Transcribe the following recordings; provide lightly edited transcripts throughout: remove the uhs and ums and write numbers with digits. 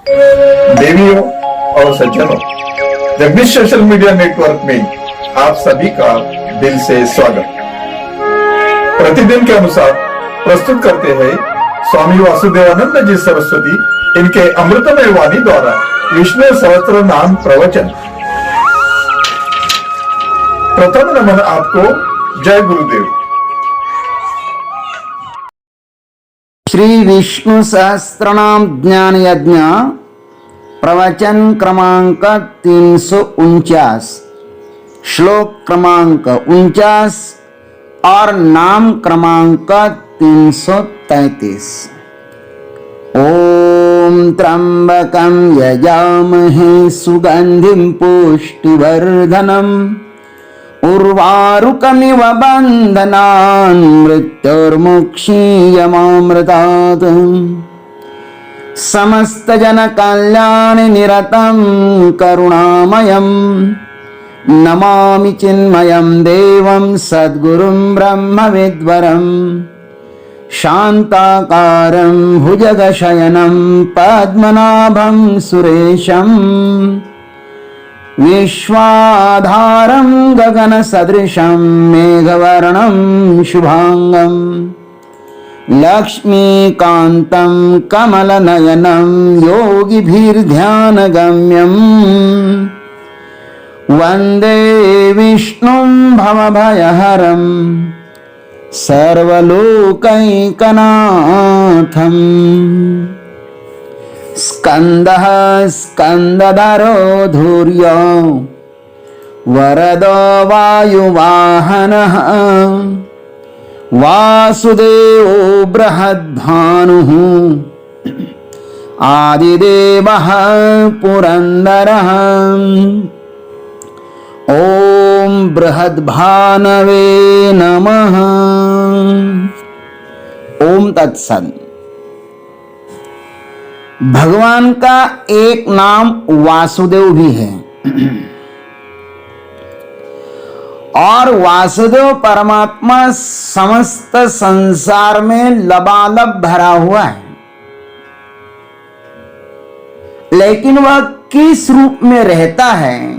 देवियों और सज्जनों, जगदीश सोशल मीडिया नेटवर्क में आप सभी का दिल से स्वागत। प्रतिदिन के अनुसार प्रस्तुत करते हैं स्वामी वासुदेवानंद जी सरस्वती इनके अमृतमय वाणी द्वारा विष्णु सहस्त्र नाम प्रवचन। प्रथम नमन आपको। जय गुरुदेव। श्री विष्णु सहस्त्रनाम ज्ञान यज्ञ प्रवचन क्रमांक 349, श्लोक क्रमांक 49 और नाम क्रमांक 333। ओम त्र्यंबकं यजामहे सुगंधिं पुष्टिवर्धनम् उर्वारुकमिव बन्धनान् मृत्युर्मुक्षीयमामृतात्। समस्तजनकल्याणनिरतं करुणामयं नमामि चिन्मयं देवं सद्गुरुं ब्रह्मविद्वरं शान्ताकारं भुजगशयनं पद्मनाभं सुरेशम् विश्वाधारं गगनसदृशं मेघवर्णं शुभांगं लक्ष्मीकान्तं कमलनयनं योगिभिर्ध्यानगम्यं वन्दे विष्णुं भवभयहरं सर्वलोकैकनाथम्। स्कन्दः स्कन्दधरो धूर्यो वरदो वायुवाहनः वासुदेवो बृहद्भानुः आदिदेवः पुरन्दरः। ॐ बृहद्भानवे नमः। ओम तत्सत्। भगवान का एक नाम वासुदेव भी है और वासुदेव परमात्मा समस्त संसार में लबालब भरा हुआ है, लेकिन वह किस रूप में रहता है,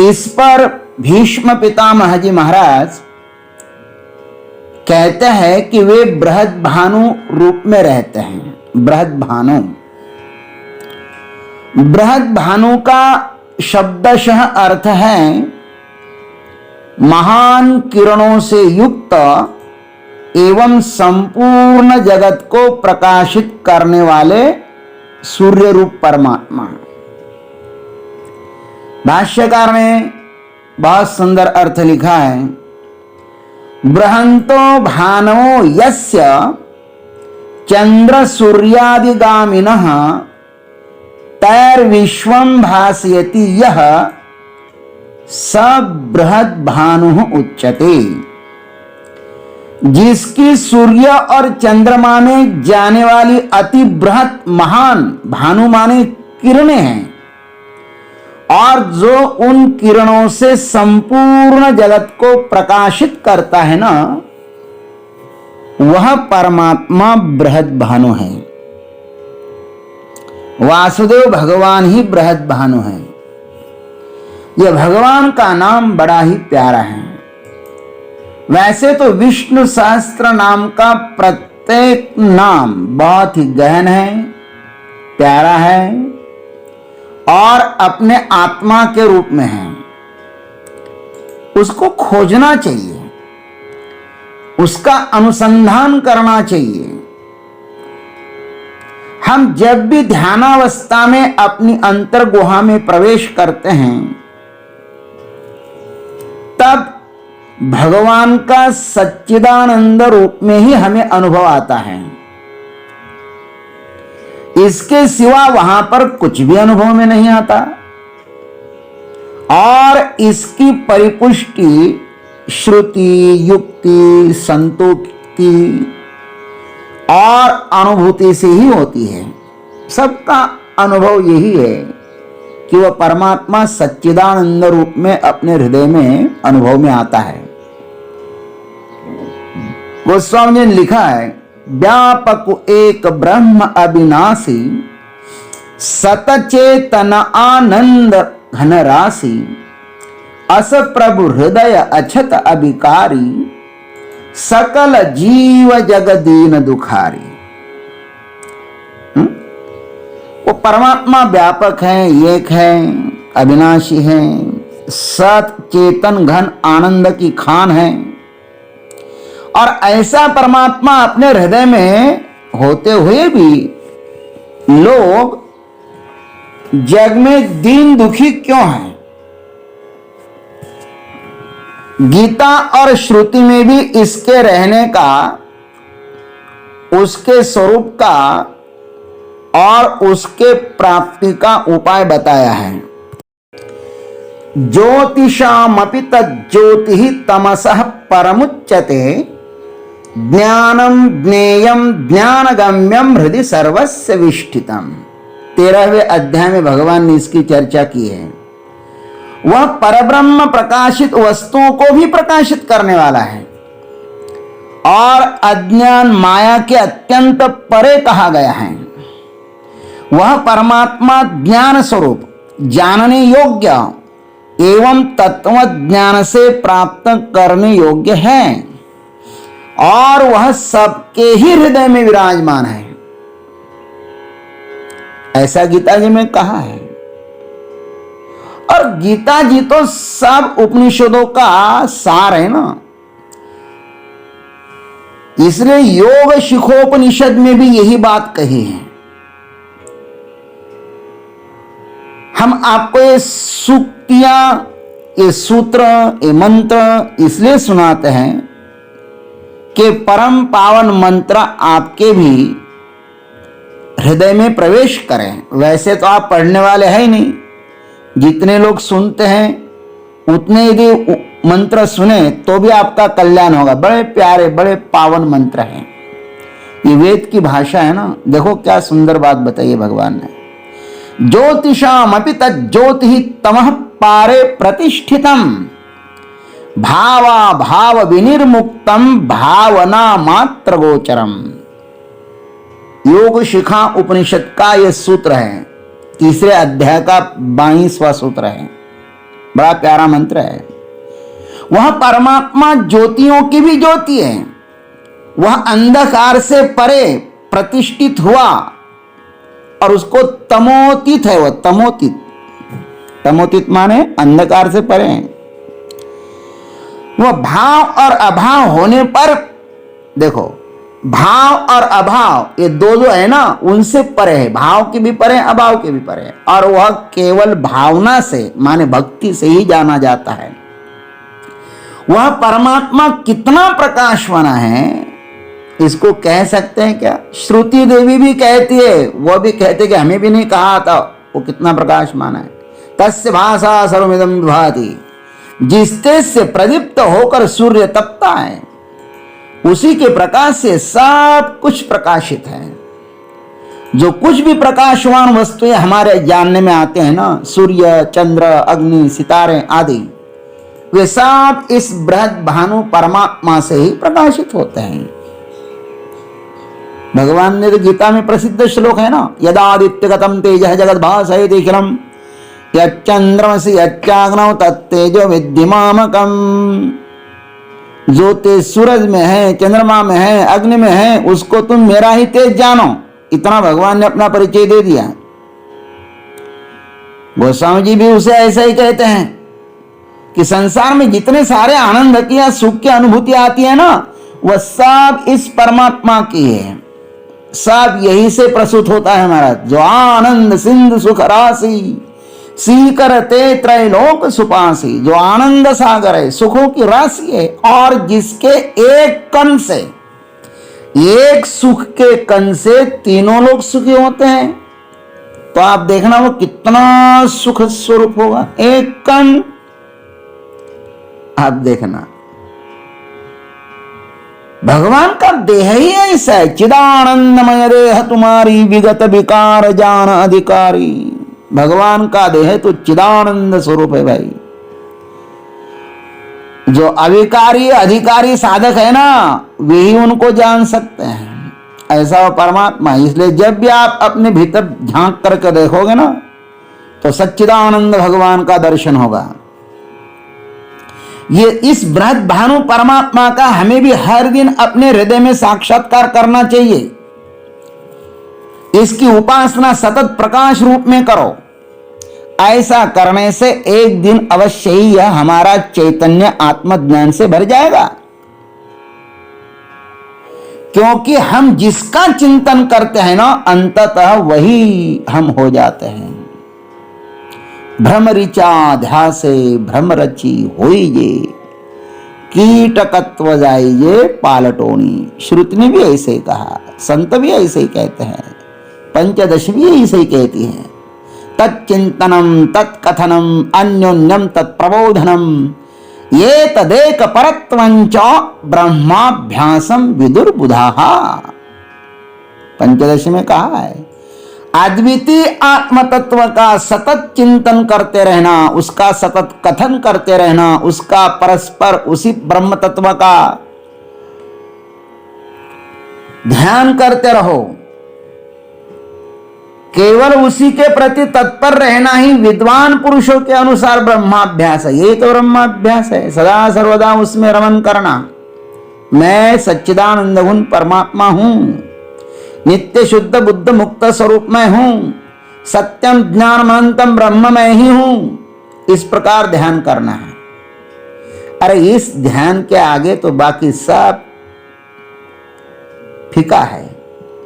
इस पर भीष्म पितामह जी महाराज कहते हैं कि वे बृहद्भानु रूप में रहते हैं। बृहद्भानु का शब्दशः अर्थ है महान किरणों से युक्त एवं संपूर्ण जगत को प्रकाशित करने वाले सूर्य रूप परमात्मा। भाष्यकार ने बहुत सुंदर अर्थ लिखा है, बृहंतो भानवो यस्य चंद्र सूर्यादिगामिनः तैर्विश्वं भासयति यः स बृहद्भानुः उच्यते। जिसकी सूर्य और चंद्रमा में जाने वाली अति बृहत महान, भानु माने किरणें हैं, और जो उन किरणों से संपूर्ण जगत को प्रकाशित करता है ना, वह परमात्मा बृहद्भानु है। वासुदेव भगवान ही बृहद्भानु है। यह भगवान का नाम बड़ा ही प्यारा है। वैसे तो विष्णु सहस्त्र नाम का प्रत्येक नाम बहुत ही गहन है, प्यारा है और अपने आत्मा के रूप में है। उसको खोजना चाहिए, उसका अनुसंधान करना चाहिए। हम जब भी ध्यानावस्था में अपनी अंतर गुहा में प्रवेश करते हैं, तब भगवान का सच्चिदानंद रूप में ही हमें अनुभव आता है। इसके सिवा वहां पर कुछ भी अनुभव में नहीं आता, और इसकी परिपुष्टि श्रुति, युक्ति, संतोक्ति और अनुभूति से ही होती है। सबका अनुभव यही है कि वह परमात्मा सच्चिदानंद रूप में अपने हृदय में अनुभव में आता है। गोस्वामी जी ने लिखा है, व्यापक एक ब्रह्म अविनाशी सतचेतन आनंद घन राशि, अस प्रभु हृदय अछत अभिकारी, सकल जीव जग दीन दुखारी। वो परमात्मा व्यापक है, एक है, अविनाशी है, सत चेतन घन आनंद की खान है। और ऐसा परमात्मा अपने हृदय में होते हुए भी लोग जग में दीन दुखी क्यों हैं? गीता और श्रुति में भी इसके रहने का, उसके स्वरूप का और उसके प्राप्ति का उपाय बताया है। ज्योतिषामपि तज्ज्योतिः तमसः परमुच्यते, ज्ञानम ज्ञेयम ज्ञानगम्यम हृदि सर्वस्य विष्ठितम। 13वें अध्याय में भगवान ने इसकी चर्चा की है। वह परब्रह्म प्रकाशित वस्तुओं को भी प्रकाशित करने वाला है और अज्ञान माया के अत्यंत परे कहा गया है। वह परमात्मा ज्ञान स्वरूप, जानने योग्य एवं तत्व ज्ञान से प्राप्त करने योग्य है और वह सबके ही हृदय में विराजमान है, ऐसा गीता जी में कहा है। और गीता जी तो सब उपनिषदों का सार है ना, इसलिए योग शिखोपनिषद में भी यही बात कही है। हम आपको ये सूक्तियां, ये सूत्र, ये मंत्र इसलिए सुनाते हैं कि परम पावन मंत्र आपके भी हृदय में प्रवेश करें। वैसे तो आप पढ़ने वाले हैं ही नहीं, जितने लोग सुनते हैं उतने यदि मंत्र सुने तो भी आपका कल्याण होगा। बड़े प्यारे, बड़े पावन मंत्र हैं, ये वेद की भाषा है ना। देखो क्या सुंदर बात बताइए भगवान ने। ज्योतिषामपि तज्ज्योतिः तमः पारे प्रतिष्ठितम, भावा भाव विनिर्मुक्तम भावना मात्र गोचरम। योग शिखा उपनिषद का यह सूत्र है, 3 अध्याय का 22वां सूत्र है। बड़ा प्यारा मंत्र है। वह परमात्मा ज्योतियों की भी ज्योति है, वह अंधकार से परे प्रतिष्ठित हुआ और उसको तमोतीत है। वह तमोतीत, तमोतीत माने अंधकार से परे है। वह भाव और अभाव होने पर, देखो भाव और अभाव ये दो जो है ना, उनसे परे है। भाव के भी परे, अभाव के भी परे, और वह केवल भावना से माने भक्ति से ही जाना जाता है। वह परमात्मा कितना प्रकाशवान है इसको कह सकते हैं क्या? श्रुति देवी भी कहती है, वह भी कहते कि हमें भी नहीं कहा था वो कितना प्रकाशमान है। तस्य भाषा सर्वमिदं विभाति, जिस तेज से प्रदीप्त होकर सूर्य तपता है उसी के प्रकाश से सब कुछ प्रकाशित है। जो कुछ भी प्रकाशवान वस्तुएं हमारे जानने में आते हैं ना, सूर्य, चंद्र, अग्नि, सितारे आदि, वे सब इस बृहद भानु परमात्मा से ही प्रकाशित होते हैं। भगवान ने तो गीता में प्रसिद्ध श्लोक है ना, यदादित्यगतम तेजः जगद्भासयति अखिलम्, यच्चंद्रमसि यच्चाग्नौ तत्तेजो विद्धि मामकम्। जो तेज सूरज में है, चंद्रमा में है, अग्नि में है, उसको तुम मेरा ही तेज जानो। इतना भगवान ने अपना परिचय दे दिया। गोस्वामी जी भी उसे ऐसा ही कहते हैं कि संसार में जितने सारे आनंद की या सुख की अनुभूति आती है ना, वह सब इस परमात्मा की है, सब यही से प्रसूत होता है महाराज। जो आनंद सिंधु सुख राशि सीकर ते त्रैलोक सुपासी, जो आनंद सागर है, सुखों की राशि है, और जिसके एक कण से, एक सुख के कण से तीनों लोग सुखी होते हैं। तो आप देखना वो कितना सुख स्वरूप होगा। एक कण आप देखना, भगवान का देह ही ऐसा है। चिदानंदमय देह तुम्हारी विगत विकार जान अधिकारी। भगवान का देह तो चिदानंद स्वरूप है भाई। जो अविकारी अधिकारी साधक है ना, वे ही उनको जान सकते हैं। ऐसा वो परमात्मा है। इसलिए जब भी आप अपने भीतर झांक करके देखोगे ना तो सच्चिदानंद भगवान का दर्शन होगा। ये इस बृहद भानु परमात्मा का हमें भी हर दिन अपने हृदय में साक्षात्कार करना चाहिए। इसकी उपासना सतत प्रकाश रूप में करो। ऐसा करने से एक दिन अवश्य ही यह हमारा चैतन्य आत्मज्ञान से भर जाएगा, क्योंकि हम जिसका चिंतन करते हैं ना अंततः वही हम हो जाते हैं। भ्रमरिचा ध्यासे भ्रम रची होइजे, कीटकत्व जाइजे पालटोनी। श्रुति ने भी ऐसे ही कहा, संत भी ऐसे ही कहते हैं, पंचदश भी ऐसे ही कहती है। तच्चिंतनम तत्कथनम अन्योन्यम तत्प्रबोधनम ये तदेक परत्वंच ब्रह्माभ्यासम विदुर्बुधाः। पंचदश में कहा है अद्वितीय आत्म तत्व का सतत चिंतन करते रहना, उसका सतत कथन करते रहना, उसका परस्पर उसी ब्रह्म तत्व का ध्यान करते रहो। केवल उसी के प्रति तत्पर रहना ही विद्वान पुरुषों के अनुसार ब्रह्माभ्यास है। यही तो ब्रह्माभ्यास है, सदा सर्वदा उसमें रमन करना। मैं सच्चिदानंद गुण परमात्मा हूं, नित्य शुद्ध बुद्ध मुक्त स्वरूप में हूं, सत्यम ज्ञान अनंतम ब्रह्म मैं ही हूं। इस प्रकार ध्यान करना है। अरे इस ध्यान के आगे तो बाकी सब फीका है,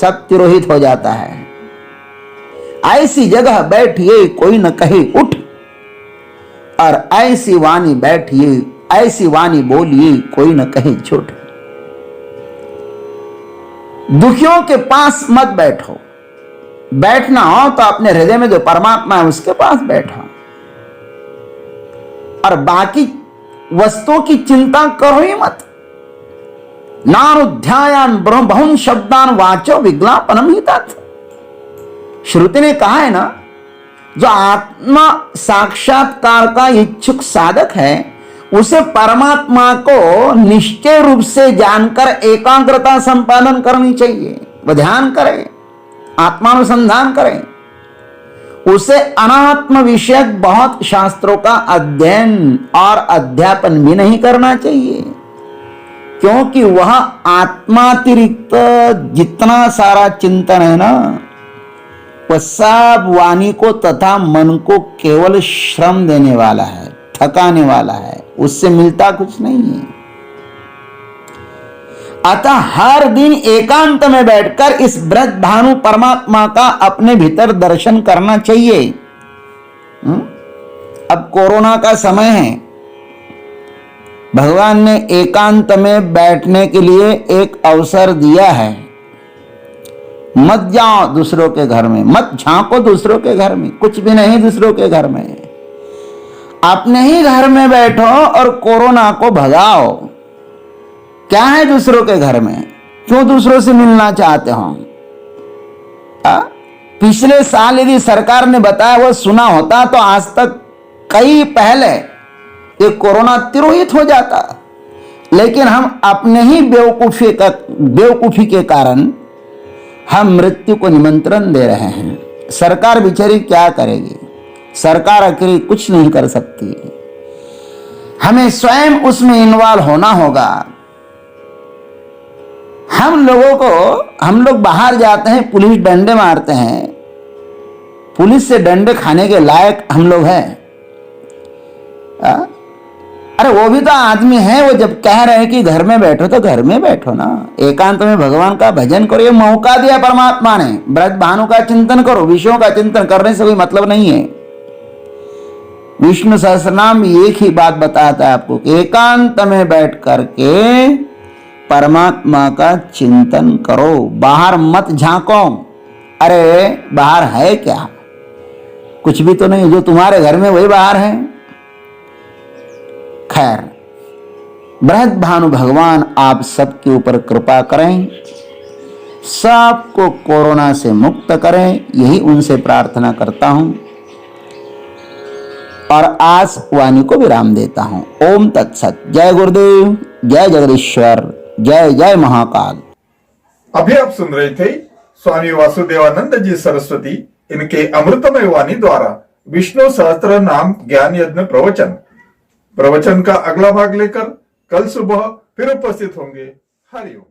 सब तिरोहित हो जाता है। ऐसी जगह बैठिए कोई न कहे उठ, और ऐसी वाणी बैठिए, ऐसी वाणी बोलिए कोई न कहे झूठ। दुखियों के पास मत बैठो, बैठना हो तो अपने हृदय में जो परमात्मा है उसके पास बैठो, और बाकी वस्तुओं की चिंता करो ही मत। नानुध्यायान बहुन शब्दान वाचो विज्ञापनम ही तत्। श्रुति ने कहा है ना, जो आत्मा साक्षात्कार का इच्छुक साधक है उसे परमात्मा को निश्चय रूप से जानकर एकाग्रता संपादन करनी चाहिए। वह ध्यान करे, आत्मानुसंधान करे, उसे अनात्म विषयक बहुत शास्त्रों का अध्ययन और अध्यापन भी नहीं करना चाहिए, क्योंकि वह आत्मातिरिक्त जितना सारा चिंतन है ना वह सब वाणी को तथा मन को केवल श्रम देने वाला है, थकाने वाला है, उससे मिलता कुछ नहीं है। अतः हर दिन एकांत में बैठकर इस बृहद भानु परमात्मा का अपने भीतर दर्शन करना चाहिए। अब कोरोना का समय है, भगवान ने एकांत में बैठने के लिए एक अवसर दिया है। मत जाओ दूसरों के घर में, मत झांको दूसरों के घर में, कुछ भी नहीं दूसरों के घर में, अपने ही घर में बैठो और कोरोना को भगाओ। क्या है दूसरों के घर में, क्यों दूसरों से मिलना चाहते हो? पिछले साल यदि सरकार ने बताया वो सुना होता तो आज तक कई पहले ये कोरोना तिरोहित हो जाता। लेकिन हम अपने ही बेवकूफी के कारण हम मृत्यु को निमंत्रण दे रहे हैं। सरकार बेचारी क्या करेगी? सरकार अकेली कुछ नहीं कर सकती, हमें स्वयं उसमें इन्वॉल्व होना होगा। हम लोग बाहर जाते हैं, पुलिस डंडे मारते हैं, पुलिस से डंडे खाने के लायक हम लोग हैं? अरे वो भी तो आदमी है, वो जब कह रहे हैं कि घर में बैठो तो घर में बैठो ना, एकांत में भगवान का भजन करो। ये मौका दिया परमात्मा ने, बृहद भानु का चिंतन करो। विषयों का चिंतन करने से कोई मतलब नहीं है। विष्णु सहस्रनाम एक ही बात बताता है आपको कि एकांत में बैठ करके परमात्मा का चिंतन करो, बाहर मत झांको। अरे बाहर है क्या? कुछ भी तो नहीं, जो तुम्हारे घर में वही बाहर है। खैर, बृहद भानु भगवान आप सबके ऊपर कृपा करें, सबको कोरोना से मुक्त करें, यही उनसे प्रार्थना करता हूं और आज वाणी को विराम देता हूं। ओम तत्सत। जय गुरुदेव, जय जगदीश्वर, जय जय महाकाल। अभी आप सुन रहे थे स्वामी वासुदेवानंद जी सरस्वती इनके अमृतमय वाणी द्वारा विष्णु सहस्त्र नाम ज्ञान यज्ञ प्रवचन का अगला भाग लेकर कल सुबह फिर उपस्थित होंगे। हरिओम।